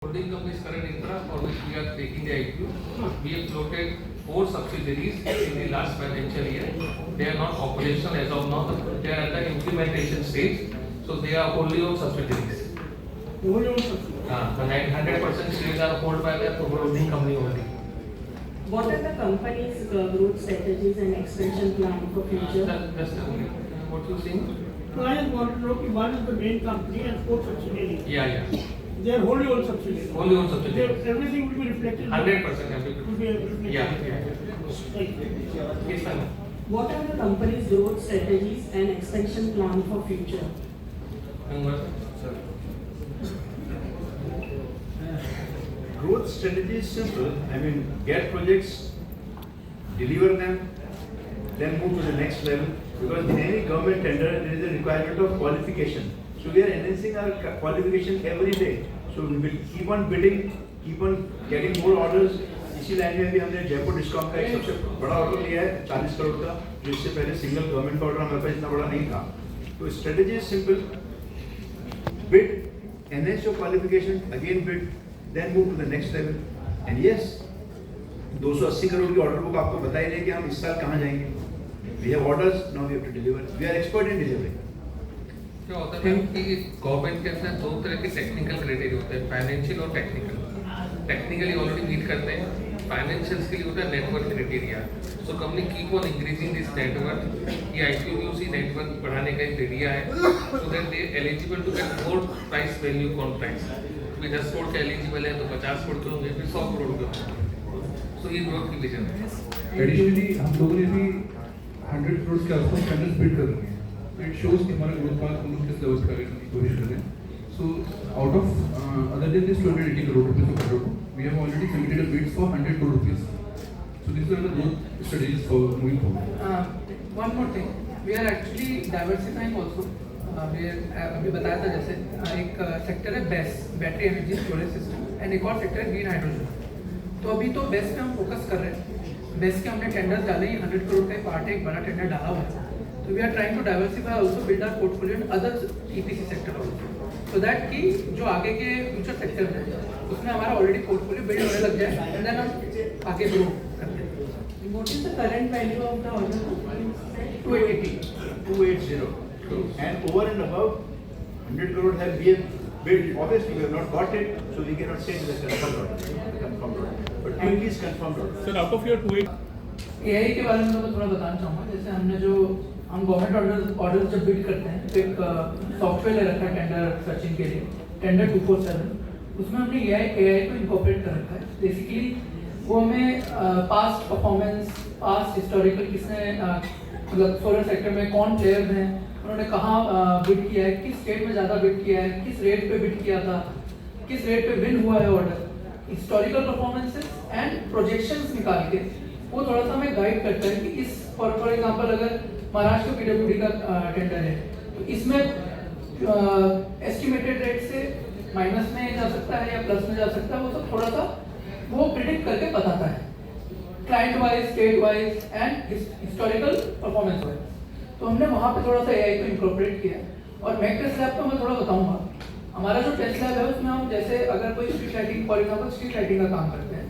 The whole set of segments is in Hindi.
Holding company's current infra for which we are taking the IPO. We have floated 4 subsidiaries in the last financial year. They are not operational as of now. They are at the implementation stage. So they are wholly owned subsidiaries. Wholly owned subsidiaries. The 100% shares are held by the holding company only. What are the company's growth strategies and expansion plan for future? Just a minute. What you saying? So I just want to know if one is the main company and 4 subsidiaries. Yeah. They are wholly owned subsidiaries. Wholly owned subsidiaries. Everything will be reflected. 100% everything. Will be reflected. Yeah. Right. Yes, ma'am. What are the company's growth strategies and expansion plan for future? Growth strategy is simple. I mean, get projects, deliver them, then move to the next level. Because in any government tender, there is a requirement of qualification. So we are enhancing our qualification every day. So we will keep on bidding, keep on getting more orders. इसी लाइन में भी हमने जयपुर डिस्कॉम का एक सबसे बड़ा ऑर्डर लिया है 40 करोड़ का, जो इससे पहले सिंगल गवर्नमेंट का ऑर्डर हमारे पास इतना बड़ा नहीं था. तो strategy is simple. Bid, enhance your qualification, again bid, then move to the next level. And yes, 280 crore की ऑर्डर बुक आपको बता ही नहीं कि हम इस साल कहाँ जाएंगे. We have orders, now we have to deliver. We are expert in delivering. क्या होता है कि गवर्नमेंट के अंदर 2 तरह के टेक्निकल क्राइटेरिया होते हैं, फाइनेंशियल और टेक्निकल. टेक्निकली ऑलरेडी मीट करते हैं, फाइनेंशियल्स के लिए होता है network criteria. So company keep on increasing this network. ये आईपीओ भी उसी नेटवर्क बढ़ाने का एक जरिया है, so that they eligible to get more price value contracts. अभी 10 करोड़ के एलिजिबल है तो 50 करोड़ के होंगे, फिर 100 करोड़ के होंगे. सो ये ग्रोथ की विजन है. एडिशनली हम लोगों ने भी 100 करोड़ के आसपास टेंडर्स बिड कर रहे हैं. इट शोज कि हमारा ग्रोथ पाथ हम लोग किस लेवल पे करने की कोशिश कर रहे हैं. So out of other than this 280 crore rupees of order, we have already submitted a bid for 100 crore rupees. So these are the growth strategies for moving forward. One more thing, we are actually diversifying also. अभी बताया था जैसे एक सेक्टर है base, battery energy storage system, and एक और सेक्टर है ग्रीन हाइड्रोजन. तो अभी तो बेस पे हम फोकस कर रहे हैं. बेस के हमने टेंडर्स डाले ही 100 करोड़ का पार्ट है, एक बड़ा टेंडर डाला हुआ है. तो we are trying to diversify also, build our portfolio in other EPC sector also, so that कि जो आगे के फ्यूचर सेक्टर है उसमें हमारा ऑलरेडी पोर्टफोलियो बिल्ड होने लग जाए, एंड देन हम आगे ग्रो करते हैं. What is the current value of the order? 280. And over and above 100 crore have we have bid. Obviously we have not got it, so we cannot say it is confirmed order. But it is confirmed order. Sir, out of your 280. AI के बारे में मैं थोड़ा बताना चाहूँगा. जैसे हमने जो हम गवर्नमेंट ऑर्डर जब बिड करते हैं तो एक सॉफ्टवेयर ले रखा है टेंडर सर्चिंग के लिए, टेंडर 247. उसमें हमने AI को इनकॉर्पोरेट कर रखा है. बेसिकली वो हमें पास्ट परफॉर्मेंस, पास्ट हिस्टोरिकल, किसने मतलब सोलर सेक्टर में कौन प्लेयर्स हैं, उन्होंने कहाँ बिड किया है, किस स्टेट में ज़्यादा बिड किया है, किस रेट पे बिड किया था, किस रेट पे विन हुआ है order, historical performances and projections निकाल के वो थोड़ा सा हमें गाइड करता है कि इस फॉर एग्जांपल अगर महाराष्ट्र पीडब्ल्यूडी का टेंडर है तो इसमें एस्टिमेटेड रेट से माइनस में जा सकता है या प्लस में जा सकता है. वो सब थोड़ा सा वो प्रिडिक्ट करके बताता है client wise, state wise and historical performance wise. तो हमने वहाँ पे थोड़ा सा एआई को इंकॉर्पोरेट किया. और मैक टेस्ट लैब का मैं थोड़ा बताऊंगा. हमारा जो टेस्ट लैब है उसमें हम जैसे अगर कोई street lighting, for example street lighting का काम करते हैं,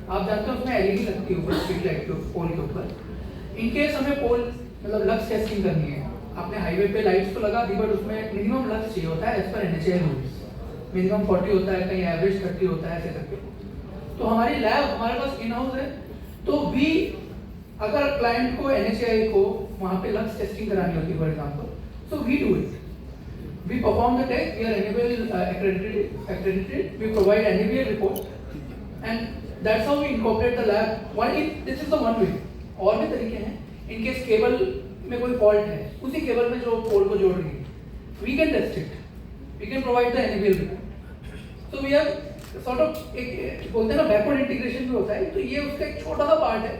आप जानते हैं उसमें एलईडी लगती है ऊपर स्ट्रीट लाइट के पोल के ऊपर. इनकेस हमें पोल मतलब लक्स टेस्टिंग करनी है, आपने हाईवे पे लाइट्स तो लगा दी बट उसमें मिनिमम लक्स चाहिए होता है as per NHAI rules. Minimum 40 होता है, कहीं एवरेज 30 होता है, ऐसे करके. तो हमारी लैब हमारे पास इन हाउस है. तो भी अगर क्लाइंट को एनएचएआई को वहाँ पे लक्स टेस्टिंग करानी होती है for example, so we do it. We perform the test. We are NABL accredited. We provide NABL report, and that's how we incorporate the lab. This is the one way. और भी तरीके हैं. In case केबल में कोई फॉल्ट है, उसी केबल में जो पोल को जोड़ रही है, we can test it. We can provide the NABL report. So we have sort of एक बोलते हैं ना बैकवर्ड इंटीग्रेशन भी होता है. तो ये उसका एक छोटा सा पार्ट है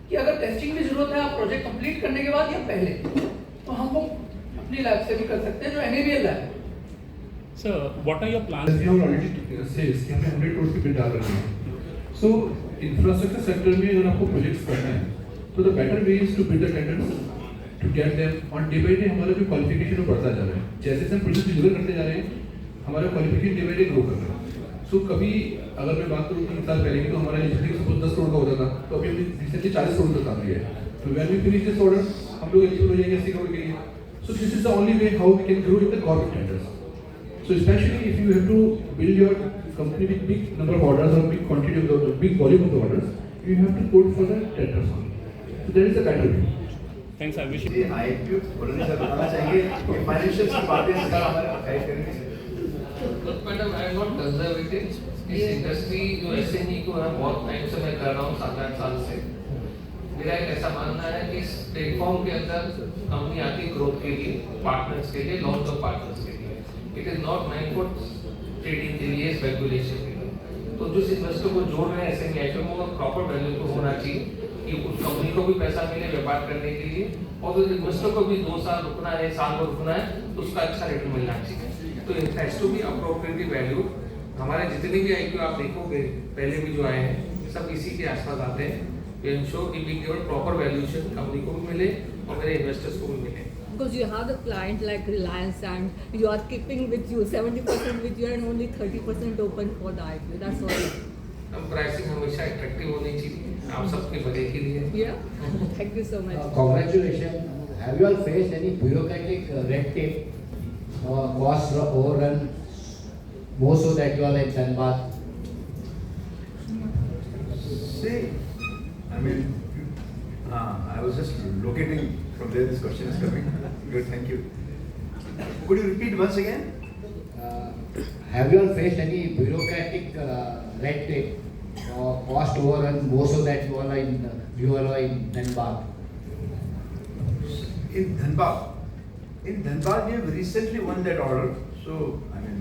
कि अगर टेस्टिंग की जरूरत है आप प्रोजेक्ट कंप्लीट करने के बाद या पहले, तो हम वो अपनी लैब से भी कर सकते हैं जो NABL लैब है. Sir, what are your plans? As we have already says कि हमें 100 करोड़ की बिड डाल रहे हैं. So इंफ्रास्ट्रक्चर सेक्टर में अगर आपको प्रोजेक्ट्स करना है तो the better way is to bid the tenders to get them on day by day. हमारा जो क्वालिफिकेशन वो बढ़ता जा रहा है. जैसे हम प्रोजेक्ट डिलीवर करते जा रहे हैं हमारा qualification day by day grow कर रहा है. सो कभी अगर मैं बात करूँ 3 साल पहले की, तो हमारा इंजीनियरिंग सपोज 10 करोड़ का होता था, तो अभी हमने रिसेंटली 40 करोड़ का काम लिया है। तो when we finish this order, हम लोग एलिजिबल हो जाएंगे 80 करोड़ के लिए। So this is the only way how we can grow in the government tenders. So specially if you have to build your company with big number of orders or big quantity of the big volume of the orders, you have to quote for the tenders only. So that is the better way. Thanks, I wish you. ये IPO बोलने से बताना चाहेंगे कि फाइनेंशियल की बातें सर हमारे गाइड करेंगे। Madam I am not conservative. इस इंडस्ट्री जो एसएमई को है बहुत टाइम से मैं कर रहा हूँ, 7-8 साल से। मेरा एक ऐसा मानना है कि इस प्लेटफॉर्म के अंदर कंपनी आती है ग्रोथ के लिए, पार्टनर्स के लिए, लॉन्ग टर्म पार्टनर्स के लिए। It is not meant for trading के लिए, स्पेकुलेशन के लिए। तो जिस इन्वेस्टर को जोड़ रहे हैं एसएमई आईपीओ को प्रॉपर वैल्यू तो होना चाहिए कि उस कंपनी को भी पैसा मिले व्यापार करने के लिए, और उस इन्वेस्टर को भी 2 साल रुकना है, 1 साल को रुकना है, तो उसका अच्छा रिटर्न मिलना चाहिए। तो it has to be appropriately value. हमारे जितने भी आईपीओ आप देखोगे पहले भी जो आए हैं सब इसी के आसपास आते हैं। वी एंश्योर कि we give proper valuation, company को भी मिले और मेरे इन्वेस्टर्स को भी मिले। Because you have the client like Reliance and you are keeping with you 70% with you and only 30% open for the IPO. That's all. Pricing हमेशा अट्रैक्टिव होनी चाहिए, आप सबके भले के लिए। Yeah. Thank you so much. Congratulations. Have you all faced any bureaucratic red tape, cost overrun, more so that you are like Dhanbad? See, I mean, I was just locating from where this question is coming. Good, thank you. Could you repeat once again? Have you all faced any bureaucratic red tape, cost overrun, more so that you are in Dhanbad? In Dhanbad, we have recently won that order. So, I mean,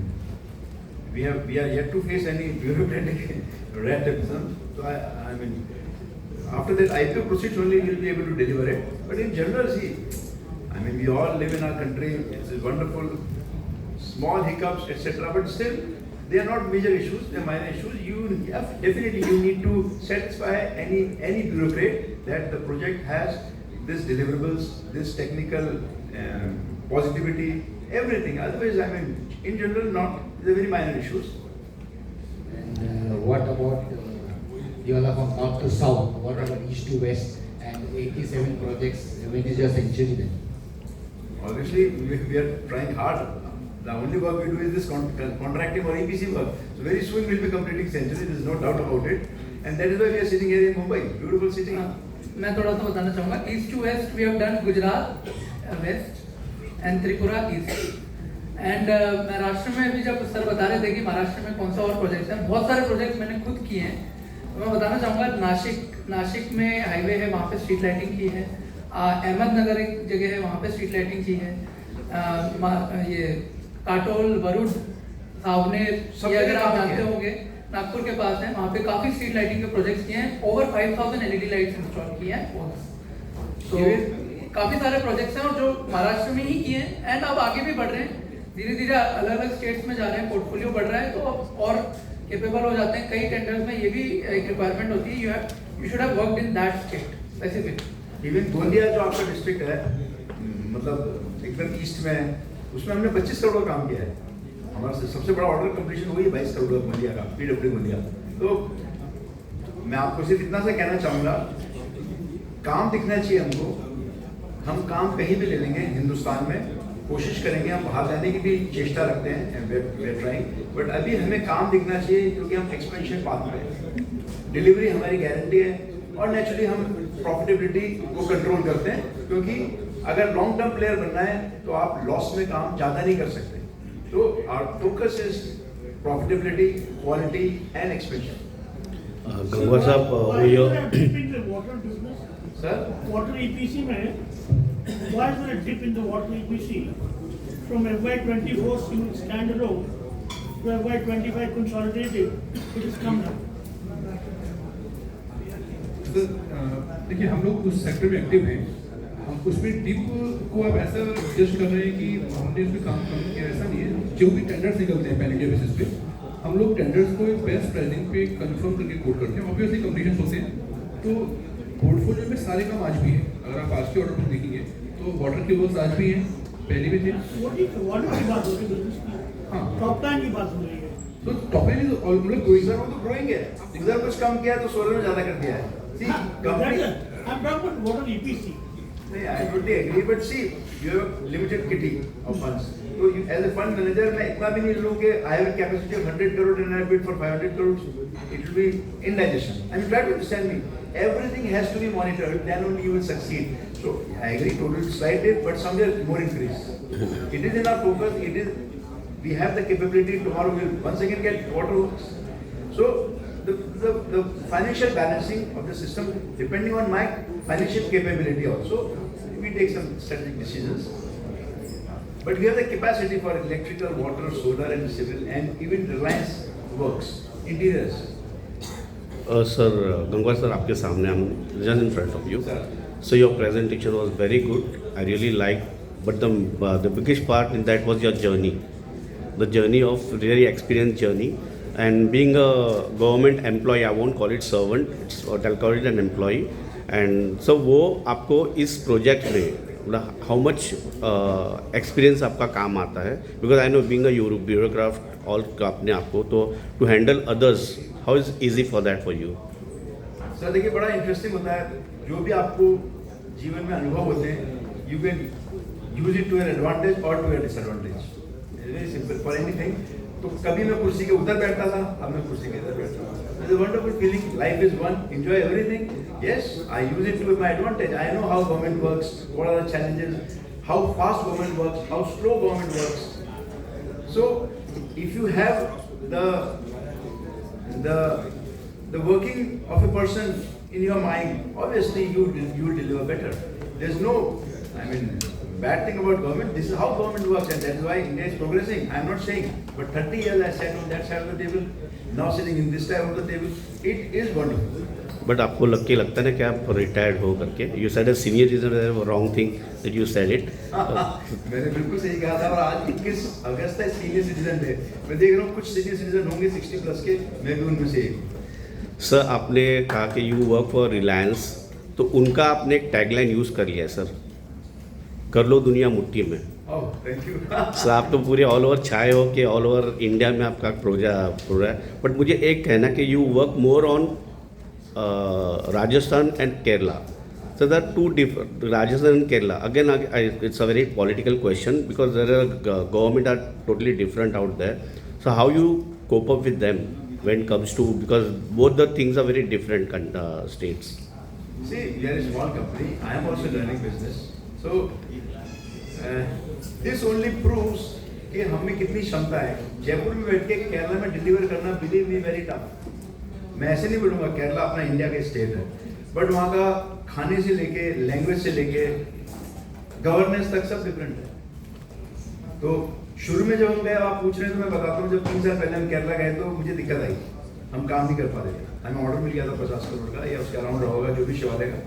we are yet to face any bureaucratic red tape. So, I mean, after that IPO proceeds only we will be able to deliver it. But in general, see, I mean, we all live in our country. It's wonderful, small hiccups, etc. But still, they are not major issues. They are minor issues. Definitely you need to satisfy any bureaucrat that the project has this deliverables, this technical positivity, everything. Otherwise, I mean, in general, they're very minor issues. And what about you all are from north to south? What about east to west? And 87 projects. When is your century then? Obviously, we are trying hard. The only work we do is this contracting or EPC work. So very soon we'll be completing century. There is no doubt about it. And that is why we are sitting here in Mumbai. Beautiful city. मैं थोड़ा सा बताना चाहूँगा। East to west we have done Gujarat west and Tripura east and Maharashtra में भी जब सर बता रहे थे कि महाराष्ट्र में कौन सा और प्रोजेक्ट्स हैं, बहुत सारे प्रोजेक्ट्स मैंने खुद किए हैं। तो मैं बताना चाहूँगा नासिक में हाईवे है, वहाँ पे स्ट्रीट लाइटिंग की है। अहमदनगर एक जगह है, वहाँ पे स्ट्रीट लाइटिंग की है। ये काटोल, वरुड, सावनेर, ये अगर आप जानते होंगे नागपुर के पास है, वहाँ पे काफी स्ट्रीट लाइटिंग के प्रोजेक्ट्स किए हैं। ओवर 5000 LED लाइट्स इंस्टॉल किए हैं। तो काफी सारे प्रोजेक्ट्स हैं और जो महाराष्ट्र में ही किए हैं एंड अब आगे भी बढ़ रहे हैं। धीरे धीरे अलग अलग स्टेट्स में जा रहे हैं, पोर्टफोलियो बढ़ रहा है, तो अब और केपेबल हो जाते हैं। कई टेंडर्स में ये भी एक रिक्वायरमेंट होती है, you should have worked in that state specific. Even Gondia जो आपका डिस्ट्रिक्ट है, मतलब एकदम ईस्ट में, उसमें हमने 25 करोड़ का काम किया है। हमारा सबसे बड़ा ऑर्डर कंप्लीशन हुई है 22 करोड़ गोंदिया का, PW गोंदिया। तो मैं आपको सिर्फ इतना सा कहना चाहूँगा, काम दिखना चाहिए हमको। हम काम कहीं भी ले लेंगे हिंदुस्तान में, कोशिश करेंगे, हम बाहर जाने की भी चेष्टा रखते हैं, वी आर ट्राइंग। बट अभी हमें काम दिखना चाहिए क्योंकि हम एक्सपेंशन पाथ में हैं। डिलीवरी हमारी गारंटी है और नेचुरली हम प्रॉफिटेबिलिटी को कंट्रोल करते हैं, क्योंकि अगर लॉन्ग टर्म प्लेयर बनना है तो आप लॉस में काम ज़्यादा नहीं कर सकते। तो our focus is profitability, quality and expansion. गंगवा साहब water business, sir, water EPC में, why is there a dip in the water EPC from FY24 standalone to FY25 consolidated? It has come down. देखिए, हम लोग उस सेक्टर में एक्टिव हैं। हम उसमें डिप को अब ऐसा जज कर रहे हैं कि हमने उसमें काम कम किया, ऐसा नहीं है। जो भी टेंडर्स निकलते हैं पैन इंडिया बेसिस पे, हम लोग टेंडर्स को बेस्ट प्राइसिंग पे कंफर्म करके कोट करते हैं। ऑब्वियसली कंपटीशन होते हैं, तो पोर्टफोलियो में सारे काम आज भी हैं। अगर आप आज के ऑर्डर पर देखेंगे तो वाटर के वर्क्स आज भी हैं, पहले भी थे। वाटर की बात हो रही है, हाँ, टॉप लाइन की बात हो रही है। So top line is all मतलब growing. सर वो तो ग्रोइंग है, उधर कुछ कम किया तो सोलर में ज्यादा कर दिया है. See, company. I'm talking about water EPC. नहीं, I totally agree, but see, you have a limited kitty of funds. So you, as a fund manager, मैं इतना भी नहीं लूँ कि I have a capacity of 100 crore and I bid for 500 crores. It will be indigestion. I mean, try to understand me. Everything has to be monitored. Then only you will succeed. So I agree, total slight dip, but somewhere more increase. It is in our focus. It is. We have the capability. Tomorrow we'll once again get water works. So the financial balancing of the system, depending on my financial capability also, we take some strategic decisions. But we have the capacity for electrical, water, solar and civil and even Reliance works, interiors. Sir, Gangwar sir, आपके सामने हम just in front of you. So your presentation was very good. I really liked, but the biggest part in that was your journey, the journey of really experienced journey. And being a government employee, I won't call it servant, I'll call it an employee. And so वो आपको इस प्रोजेक्ट में how much experience आपका काम आता है, because I know being a bureaucrat all अपने आपको तो to handle others, how is easy for that for you? Sir देखिए बड़ा इंटरेस्टिंग होता है, जो भी आपको जीवन में अनुभव होते हैं, you can use it to your advantage or to your disadvantage. Very simple for anything. तो कभी मैं कुर्सी के उधर बैठता था, अब मैं कुर्सी के इधर बैठता हूँ. It's a wonderful feeling. Life is one. Enjoy everything. Yes, I use it to my advantage. I know how government works. What are the challenges? How fast government works? How slow government works? So, if you have the working of a person in your mind, obviously you deliver better. There's no, I mean, bad thing about government. This is how government works, and that is why India is progressing. I'm not saying, but 30 years I sat on that side of the table, now sitting in this side of the table. It is wonderful. But आपको लगता है ना कि आप रिटायर्ड हो करके, you said a senior citizen, wrong thing that you said it. मैंने बिल्कुल सही कहा था, और आज 21 अगस्त है, सीनियर सिटीजन थे. मैं देख रहा हूँ कुछ सीनियर सिटीजन होंगे 60 प्लस के, मैं भी उनमें से एक. सर आपने कहा कि यू वर्क फॉर रिलायंस, तो उनका आपने एक टैगलाइन यूज़ कर लिया है सर, कर लो दुनिया मुट्ठी में. Thank you. सर आप तो पूरे ऑल ओवर छाए हो कि ऑल ओवर इंडिया में आपका प्रोजेक्ट है. बट मुझे एक कहना कि you work more on Rajasthan and Kerala. So there are two different, Rajasthan and Kerala. Again, it's a very political question because there are government are totally different out there. So how you cope up with them when it comes to, because both the things are very different states. See, we are a small company. I am also learning business. So this only proves कि हम में कितनी क्षमता है. जयपुर में बैठ के केरला में डिलीवर करना, बिलीव मी, वेरी टफ. मैं ऐसे नहीं बोलूँगा, केरला अपना इंडिया का स्टेट है, बट वहाँ का खाने से लेके, लैंग्वेज से लेके, गवर्नेंस तक सब डिफरेंट है. तो शुरू में जब हम गए, आप पूछ रहे हैं तो मैं बताता हूँ, जब 3 साल पहले हम केरला गए तो मुझे दिक्कत आई, हम काम नहीं कर पा रहे थे. हमें ऑर्डर मिल गया था 50 करोड़ का या उसके अराउंड होगा, जो भी शिवालय का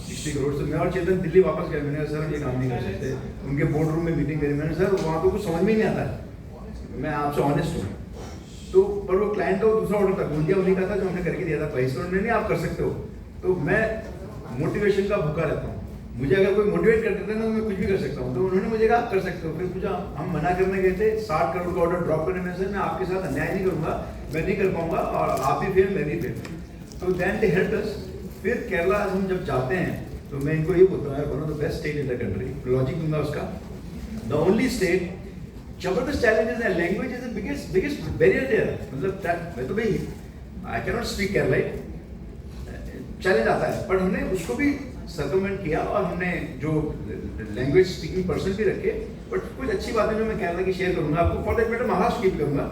60 करोड़. से मैं और चेतन दिल्ली वापस गए. मैंने कहा सर ये काम नहीं कर सकते. उनके बोर्ड रूम में मीटिंग करी. मैंने सर वहाँ तो कुछ समझ में ही नहीं आता है, मैं आपसे ऑनेस्ट हूँ. तो पर वो क्लाइंट का दूसरा ऑर्डर था, गोंदिया उन्हीं का था जो हमने करके दिया था. 22 करोड़ नहीं, आप कर सकते हो. तो मैं मोटिवेशन का भूखा रहता हूँ. मुझे अगर कोई मोटिवेट कर देता है ना, तो मैं कुछ भी कर सकता हूँ. तो उन्होंने मुझे कहा आप कर सकते हो. फिर पूछा, हम मना करने गए थे 60 करोड़ का ऑर्डर ड्रॉप करने में. से मैं आपके साथ अन्याय नहीं करूँगा, मैं नहीं कर पाऊंगा, और आप भी फेल, मैं भी फेल. तो देन दे हेल्प अस. फिर केरला हम जब जाते हैं तो मैं इनको ये बोलता हूँ, one of the best state in the country. Logic दूंगा उसका, द ओनली स्टेट. जबरदस्त चैलेंजेस है. Language is the biggest barrier there. मतलब मैं तो भाई I can not speak Kerala, challenge आता है, पर हमने उसको भी सर्कमवेंट किया और हमने जो लैंग्वेज स्पीकिंग पर्सन भी रखे. बट कुछ अच्छी बातें जो मैं केरला की शेयर करूंगा आपको, फॉर दैट मैटर महाराष्ट्र की भी करूंगा,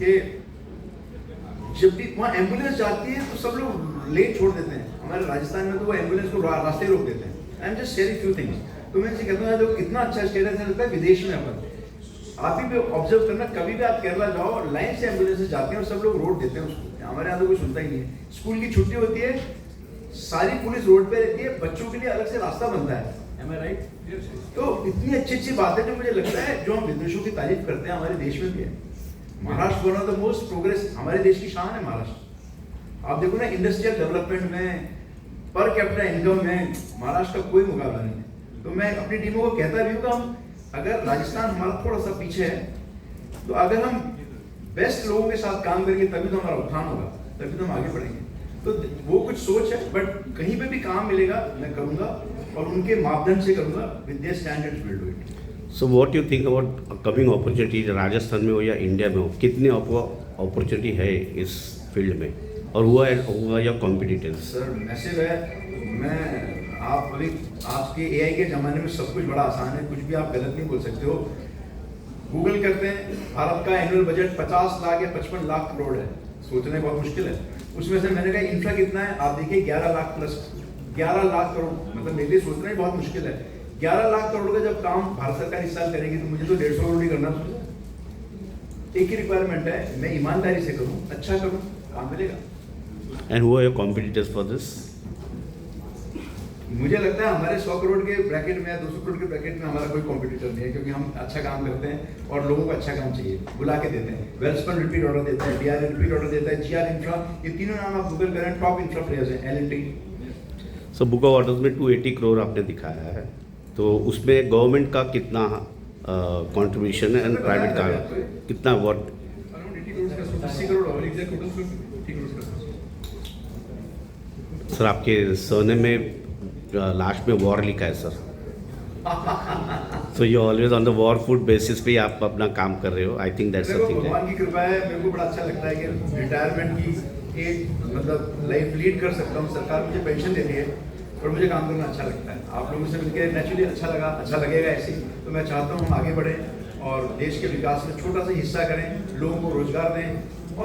कि जब भी वहाँ एम्बुलेंस जाती है तो सब लोग लेट छोड़ देते हैं. हमारे राजस्थान में तो वो एम्बुलेंस को रास्ते रोक देते हैं. I am just sharing few things. तो मैं कहता हूँ जो कितना अच्छा स्टेट है, लगता है विदेश में अपन. आप ही ऑब्जर्व करना, कभी भी आप केरला जाओ, लाइन से एम्बुलेंसेस जाते हैं और सब लोग रोड देते हैं उसको. हमारे यहाँ तो कोई सुनता ही नहीं है. स्कूल की छुट्टी होती है, सारी पुलिस रोड पे रहती है, बच्चों के लिए अलग से रास्ता बनता है. Am I right? तो इतनी अच्छी अच्छी बातें जो मुझे लगता है, जो हम विदेशों की तारीफ करते हैं, हमारे देश में भी है. Maharashtra one of the most progress, हमारे देश की शान है महाराष्ट्र. आप देखो ना, इंडस्ट्रियल डेवलपमेंट में, पर कैपिटा इनकम में महाराष्ट्र का कोई मुकाबला नहीं है. तो मैं अपनी टीमों को कहता भी हूँ कि हम, अगर राजस्थान हमारा थोड़ा सा पीछे है, तो अगर हम बेस्ट लोगों के साथ काम करेंगे तभी तो हमारा उत्थान होगा, तभी तो हम आगे बढ़ेंगे। तो वो कुछ सोच है, बट कहीं पे भी काम मिलेगा मैं करूँगा और उनके मापदंड से करूँगा, with their standards will do it. So what you think about coming opportunity, Rajasthan में हो या इंडिया में हो, कितनी अपॉर्चुनिटी है इस फील्ड में, और हुआ या कॉम्पिटिटर्स? सर मैसेज है, मैं आप अभी आज के AI के ज़माने में सब कुछ बड़ा आसान है, कुछ भी आप गलत नहीं बोल सकते हो। गूगल करते हैं, भारत का एनुअल बजट 50 लाख या 55 लाख करोड़ है, सोचना बहुत मुश्किल है। उसमें से मैंने कहा इंफ्रा कितना है, आप देखिए 11 लाख प्लस 11 लाख करोड़, मतलब मेरे लिए सोचना ही बहुत मुश्किल है। 11 लाख करोड़ का जब काम भारत सरकार इस साल करेगी तो मुझे तो 150 करोड़ ही करना चाहिए। एक ही रिक्वायरमेंट है, मैं ईमानदारी से करूँ, अच्छा करूँ, काम मिलेगा। And who are your competitors for this? मुझे लगता है हमारे 100 करोड़ के ब्रैकेट में या 200 करोड़ के ब्रैकेट में हमारा कोई कॉम्पिटिटर नहीं है, क्योंकि हम अच्छा काम करते हैं और लोगों को अच्छा काम चाहिए, बुला के देते हैं। वेल्सपन रिपीट ऑर्डर देता है, DRA रिपीट ऑर्डर देता है, GR इंफ्रा, ये तीनों नाम आप गूगल करें, टॉप इंफ्रा प्लेयर्स हैं, L&T। So book of orders में 280 करोड़ आपने दिखाया है, तो उसमें गवर्नमेंट का कितना कंट्रीब्यूशन है एंड प्राइवेट का कितना? व्हाट अराउंड 80 करोड़ का 80 करोड़ और एग्जैक्ट टोटल 80 करोड़ का। सर आपके सरनेम में लास्ट में वॉर लिखा है sir, so you always on the war food basis पे आप अपना काम कर रहे हो। आई थिंक दैट्स देखो समथिंग। भगवान की कृपा है, मेरे को बड़ा अच्छा लगता है कि रिटायरमेंट की एक मतलब लाइफ लीड कर सकता हूँ। सरकार मुझे पेंशन देती है और मुझे काम करना अच्छा लगता है। आप लोगों से मिलकर नेचुरली अच्छा लगा, अच्छा लगेगा ऐसे ही। तो मैं चाहता हूँ हम आगे बढ़ें और देश के विकास में छोटा सा हिस्सा करें, लोगों को रोजगार दें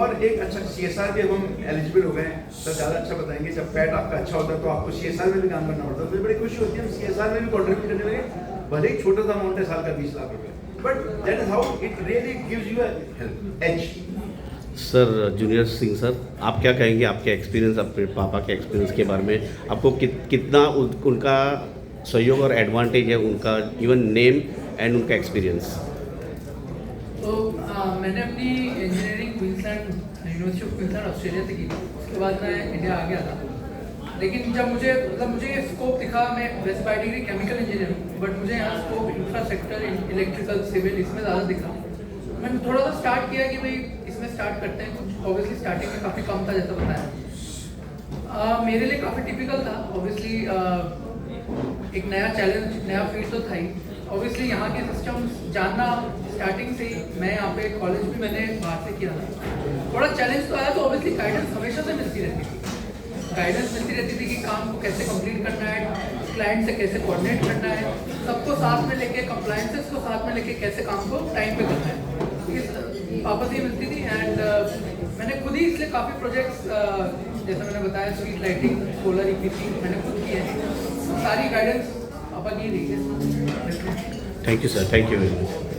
और एक अच्छा CSR भी। अब हम एलिजिबल हो गए हैं, सर ज़्यादा अच्छा बताएंगे। जब पैट आपका अच्छा होता है तो आपको CSR में भी काम करना पड़ता है, तो बड़ी खुशी होती है हम CSR में भी कॉन्ट्रीब्यूट करने लगे। भले ही छोटा सा अमाउंट है, साल का 20 लाख रुपये, but that is how it really gives you edge. Sir junior Singh sir, आप क्या कहेंगे आपके एक्सपीरियंस, अपने पापा के एक्सपीरियंस के बारे में? आपको कितना उनका सहयोग और एडवांटेज है, उनका इवन नेम एंड उनका एक्सपीरियंस? तो मैंने अपनी engineering Queensland university of Queensland Australia से की, उसके बाद मैं इंडिया आ गया था। लेकिन जब मुझे ये स्कोप दिखा, मैं वैसे बाय डिग्री केमिकल इंजीनियर हूँ, बट मुझे यहाँ स्कोप इंफ्रास्ट्रक्चर, इलेक्ट्रिकल, सिविल इसमें ज़्यादा दिखा। मैंने थोड़ा सा स्टार्ट किया कि भाई इसमें स्टार्ट करते हैं कुछ। ऑब्वियसली स्टार्टिंग में काफ़ी कम था जैसा बताया। मेरे लिए काफ़ी टिपिकल था ऑब्वियसली, एक नया चैलेंज, नया फील्ड तो था ही। ऑब्वियसली यहाँ के सिस्टम्स जानना स्टार्टिंग से ही, मैं यहाँ पे कॉलेज भी मैंने बाहर से किया था। थोड़ा चैलेंज तो आया, तो ऑब्वियसली गाइडेंस हमेशा से मिलती रहती थी। गाइडेंस मिलती रहती थी कि काम को कैसे कंप्लीट करना है, क्लाइंट से कैसे कोऑर्डिनेट करना है, सबको साथ में लेके, कंप्लायंसेस को साथ में लेके कैसे काम को टाइम पे करना है, इस वापस ही मिलती थी। एंड मैंने खुद ही इसलिए काफ़ी प्रोजेक्ट्स, जैसा मैंने बताया, स्ट्रीट लाइटिंग, सोलर EPC मैंने खुद किए हैं। सारी गाइडेंस अपन ही दी है। Thank you sir, thank you very much.